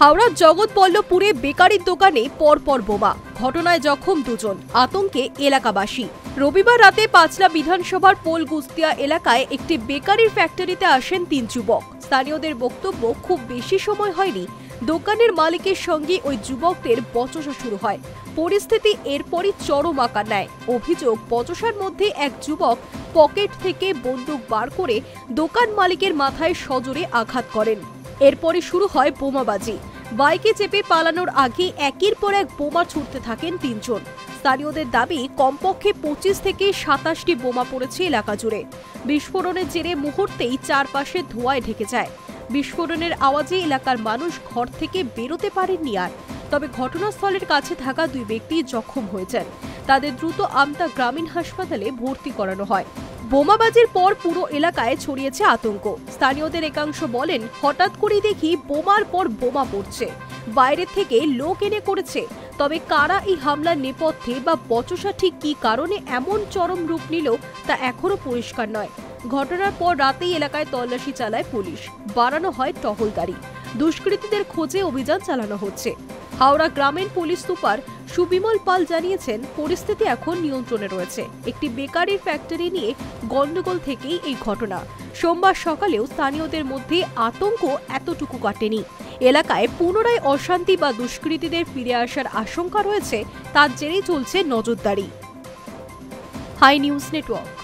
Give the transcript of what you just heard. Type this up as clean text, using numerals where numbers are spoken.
হাওড়ার জগৎবল্লভপুরে বেকারির দোকানে পরপর বোমা, ঘটনায় জখম দুজন, আতঙ্কে এলাকাবাসী। রবিবার রাতে পাঁচলা বিধানসভার পোলগুস্তিয়া এলাকায় একটি বেকারির ফ্যাক্টরিতে আসেন 3 যুবক। স্থানীয়দের বক্তব্য, খুব বেশি সময় হয়নি দোকানের মালিকের সঙ্গে ওই যুবকদের বচসা শুরু হয়। পরিস্থিতি এরপরই চরম আকার নেয়। অভিযোগ, বচসার মধ্যে এক যুবক পকেট থেকে বন্দুক বার করে দোকান মালিকের মাথায় সজোরে আঘাত করেন। এরপরই শুরু হয় বোমাবাজি। বাইকে চেপে পালানোর আগে একের পর এক বোমা ছুটতে থাকেন 3 জন। স্থানীয়দের দাবি, কমপক্ষে 25 থেকে 27টি বোমা পড়েছে এলাকা জুড়ে। বিস্ফোরণের জেরে মুহূর্তেই চারপাশে ধোঁয়ায় ঢেকে যায়। বিস্ফোরণের আওয়াজে এলাকার মানুষ ঘর থেকে বেরোতে পারেননি আর। তবে ঘটনাস্থলের কাছে থাকা 2 ব্যক্তি জখম হয়েছেন। তাদের দ্রুত আমতা গ্রামীণ হাসপাতালে ভর্তি করানো হয়। বোমাবাজির পর পুরো এলাকায় ছড়িয়েছে আতঙ্ক। স্থানীয়দের একাংশ বলেন, হঠাৎ করে দেখি বোমার পর বোমা পড়ছে, বাইরে থেকে লোক এনে করেছে। তবে কারা এই হামলার নেপথ্যে বা বচসা ঠিক কী কারণে এমন চরম রূপ নিল তা এখনো পরিষ্কার নয়। ঘটনার পর রাতেই এলাকায় তল্লাশি চালায় পুলিশ, বাড়ানো হয় টহলদারি। দুষ্কৃতীদের খোঁজে অভিযান চালানো হচ্ছে। হাওড়া গ্রামীণ পুলিশ সুপার সুবিমল পাল জানিয়েছেন, পরিস্থিতি এখন নিয়ন্ত্রণে রয়েছে। একটি বেকারির ফ্যাক্টরি নিয়ে গন্ডগোল থেকেই এই ঘটনা। সোমবার সকালেও স্থানীয়দের মধ্যে আতঙ্ক এতটুকু কাটেনি। এলাকায় পুনরায় অশান্তি বা দুষ্কৃতীদের ফিরে আসার আশঙ্কা রয়েছে, তার জেরেই চলছে নজরদারি। Hi News network.